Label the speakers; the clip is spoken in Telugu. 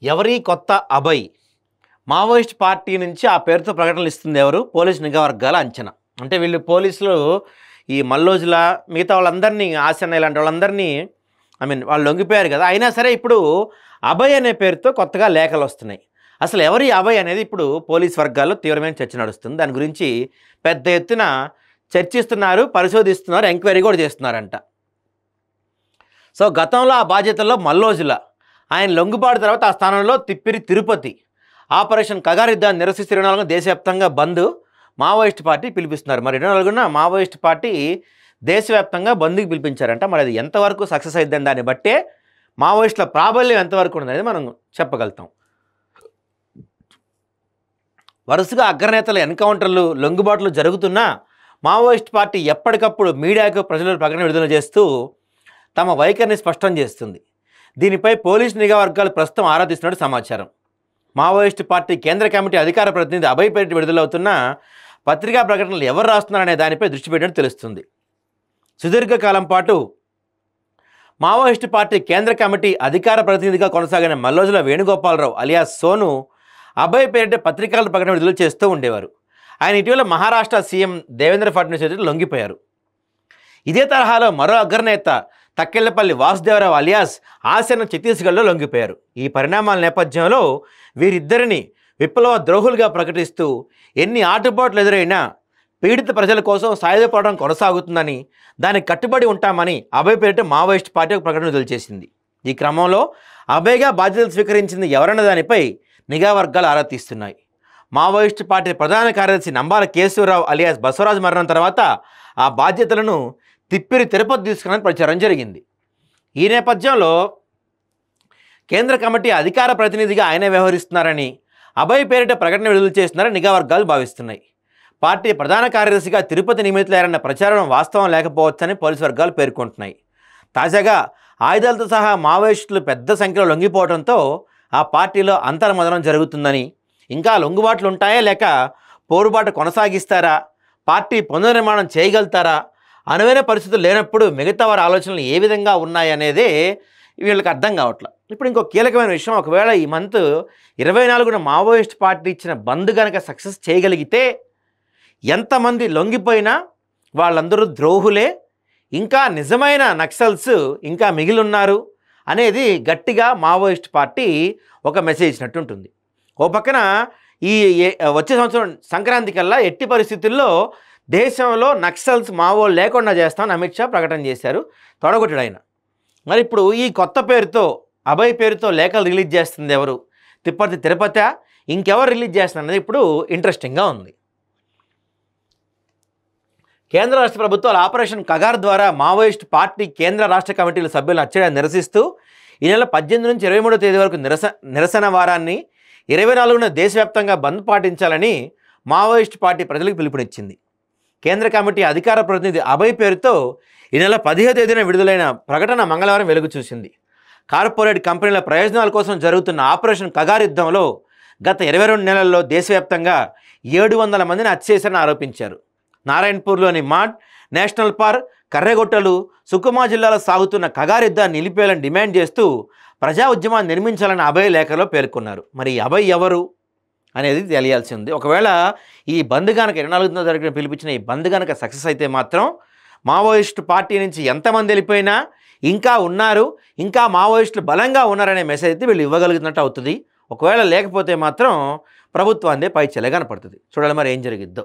Speaker 1: ఎవరి కొత్త అభయ్ మావోయిస్ట్ పార్టీ నుంచి ఆ పేరుతో ప్రకటనలు ఇస్తుంది ఎవరు? పోలీసు నిఘా వర్గాల అంచనా. అంటే వీళ్ళు పోలీసులు ఈ మల్లోజుల మిగతా వాళ్ళందరినీ ఆసన్న ఇలాంటి వాళ్ళందరినీ వాళ్ళు లొంగిపోయారు కదా. అయినా సరే ఇప్పుడు అభయ్ అనే పేరుతో కొత్తగా లేఖలు వస్తున్నాయి. అసలు ఎవరి అభయ్ అనేది ఇప్పుడు పోలీస్ వర్గాల్లో తీవ్రమైన చర్చ నడుస్తుంది. దాని గురించి పెద్ద ఎత్తున చర్చిస్తున్నారు, పరిశోధిస్తున్నారు, ఎంక్వైరీ కూడా చేస్తున్నారంట. సో గతంలో ఆ బాధ్యతల్లో మల్లోజుల ఆయన లొంగిపాటు తర్వాత ఆ స్థానంలో తిప్పిరి తిరుపతి ఆపరేషన్ కగారిద్దాన్ని నిరసిస్తూ 24న దేశవ్యాప్తంగా బంద్ మావోయిస్ట్ పార్టీ పిలిపిస్తున్నారు. మరి 24న మావోయిస్ట్ పార్టీ దేశవ్యాప్తంగా బంద్కి పిలిపించారంట. మరి అది ఎంతవరకు సక్సెస్ అయిద్దని దాన్ని బట్టే మావోయిస్టుల ప్రాబల్యం ఎంతవరకు ఉన్నది మనం చెప్పగలుగుతాం. వరుసగా అగ్రనేతల ఎన్కౌంటర్లు, లొంగుబాట్లు జరుగుతున్నా మావోయిస్ట్ పార్టీ ఎప్పటికప్పుడు మీడియాకు ప్రజలకు ప్రకటన విడుదల చేస్తూ తమ వైఖరిని స్పష్టం చేస్తుంది. దీనిపై పోలీసు నిఘా వర్గాలు ప్రస్తుతం ఆరా తీస్తున్నట్టు సమాచారం. మావోయిస్టు పార్టీ కేంద్ర కమిటీ అధికార ప్రతినిధి అభయ్ పేరిట విడుదలవుతున్న పత్రికా ప్రకటనలు ఎవరు రాస్తున్నారనే దానిపై దృష్టి పెట్టినట్టు తెలుస్తుంది. సుదీర్ఘకాలం పాటు మావోయిస్టు పార్టీ కేంద్ర కమిటీ అధికార ప్రతినిధిగా కొనసాగిన మల్లోజుల వేణుగోపాలరావు అలియాస్ సోను అభయ్ పేరిట పత్రికల ప్రకటన విడుదల చేస్తూ ఉండేవారు. ఆయన ఇటీవల మహారాష్ట్ర సీఎం దేవేంద్ర ఫడ్నవీస్ ఎదుట లొంగిపోయారు. ఇదే తరహాలో మరో అగ్రనేత తక్కెళ్లపల్లి వాసుదేవరావు అలియాస్ ఆసన్న ఛత్తీస్గఢ్లో లొంగిపోయారు. ఈ పరిణామాల నేపథ్యంలో వీరిద్దరిని విప్లవ ద్రోహులుగా ప్రకటిస్తూ ఎన్ని ఆటుపోట్లు ఎదురైనా పీడిత ప్రజల కోసం సాయుధ పోరాటం కొనసాగుతుందని, దానికి కట్టుబడి ఉంటామని అభయ్ పేరిట మావోయిస్ట్ పార్టీ ఒక ప్రకటన విడుదల చేసింది. ఈ క్రమంలో అభయ్గా బాధ్యతలు స్వీకరించింది ఎవరన్న దానిపై నిఘా వర్గాలు ఆరా తీస్తున్నాయి. మావోయిస్టు పార్టీ ప్రధాన కార్యదర్శి నంబాల కేశవరావు అలియాస్ బసవరాజు మరణం తర్వాత ఆ బాధ్యతలను తిప్పిరి తిరుపతి తీసుకుని ప్రచారం జరిగింది. ఈ నేపథ్యంలో కేంద్ర కమిటీ అధికార ప్రతినిధిగా ఆయనే వ్యవహరిస్తున్నారని అభయ్ పేరిట ప్రకటన విడుదల చేస్తున్నారని నిఘా వర్గాలు భావిస్తున్నాయి. పార్టీ ప్రధాన కార్యదర్శిగా తిరుపతి నియమితులయ్యారన్న ప్రచారం వాస్తవం లేకపోవచ్చని పోలీసు వర్గాలు పేర్కొంటున్నాయి. తాజాగా ఆయుధాలతో సహా మావోయిస్టులు పెద్ద సంఖ్యలో లొంగిపోవడంతో ఆ పార్టీలో అంతర్మదనం జరుగుతుందని, ఇంకా లొంగుబాట్లు ఉంటాయా లేక పోరుబాటు కొనసాగిస్తారా, పార్టీ పునర్నిర్మాణం చేయగలుగుతారా, అనువైన పరిస్థితులు లేనప్పుడు మిగతా వారి ఆలోచనలు ఏ విధంగా ఉన్నాయనేదే వీళ్ళకి అర్థం కావట్లేదు. ఇప్పుడు ఇంకో కీలకమైన విషయం, ఒకవేళ ఈ మంత్ 24న మావోయిస్ట్ పార్టీ ఇచ్చిన బంద్ కనుక సక్సెస్ చేయగలిగితే ఎంతమంది లొంగిపోయినా వాళ్ళందరూ ద్రోహులే, ఇంకా నిజమైన నక్సల్స్ ఇంకా మిగిలి ఉన్నారు అనేది గట్టిగా మావోయిస్ట్ పార్టీ ఒక మెసేజ్ ఇచ్చినట్టు ఉంటుంది. ఓ పక్కన ఈ వచ్చే సంవత్సరం సంక్రాంతి కల్లా ఎట్టి పరిస్థితుల్లో దేశంలో నక్సల్స్ మావోలు లేకుండా చేస్తామని అమిత్ షా ప్రకటన చేశారు, తొడగొట్టాడు ఆయన. మరి ఇప్పుడు ఈ కొత్త పేరుతో అభయ్ పేరుతో లేఖలు రిలీజ్ చేస్తుంది ఎవరు? తిరుపతి ఇంకెవరు రిలీజ్ చేస్తున్నారు అనేది ఇప్పుడు ఇంట్రెస్టింగ్గా ఉంది. కేంద్ర రాష్ట్ర ప్రభుత్వాలు ఆపరేషన్ కగార్ ద్వారా మావోయిస్ట్ పార్టీ కేంద్ర రాష్ట్ర కమిటీల సభ్యులను అచ్చడిని నిరసిస్తూ ఈ నెల 18 నుంచి 23వ తేదీ వరకు నిరసన వారాన్ని 24న దేశవ్యాప్తంగా బంద్ పాటించాలని మావోయిస్ట్ పార్టీ ప్రజలకు పిలుపునిచ్చింది. కేంద్ర కమిటీ అధికార ప్రతినిధి అభయ్ పేరుతో ఈ నెల 15వ తేదీన విడుదలైన ప్రకటన మంగళవారం వెలుగు చూసింది. కార్పొరేట్ కంపెనీల ప్రయోజనాల కోసం జరుగుతున్న ఆపరేషన్ కగార్ యుద్ధంలో గత 22 నెలల్లో దేశవ్యాప్తంగా 700 మందిని హత్య చేశారని ఆరోపించారు. నారాయణపూర్లోని మాడ్ నేషనల్ పార్క్, కర్రెగొట్టలు, సుకుమా జిల్లాలో సాగుతున్న కగార్ యుద్ధాన్ని నిలిపేయాలని డిమాండ్ చేస్తూ ప్రజా ఉద్యమాన్ని నిర్మించాలని అభయ్ లేఖలో పేర్కొన్నారు. మరి అభయ్ ఎవరు అనేది తెలియాల్సి ఉంది. ఒకవేళ ఈ బంద్ కనుక 24న జరిగిన పిలిపించిన ఈ బంద్ కనుక సక్సెస్ అయితే మాత్రం మావోయిస్టు పార్టీ నుంచి ఎంతమంది వెళ్ళిపోయినా ఇంకా ఉన్నారు, ఇంకా మావోయిస్టులు బలంగా ఉన్నారనే మెసేజ్ అయితే వీళ్ళు ఇవ్వగలుగుతున్నట్టు అవుతుంది. ఒకవేళ లేకపోతే మాత్రం ప్రభుత్వాన్ని పై చెలగాన పడుతుంది. చూడాలి మరి ఏం జరిగిద్దో.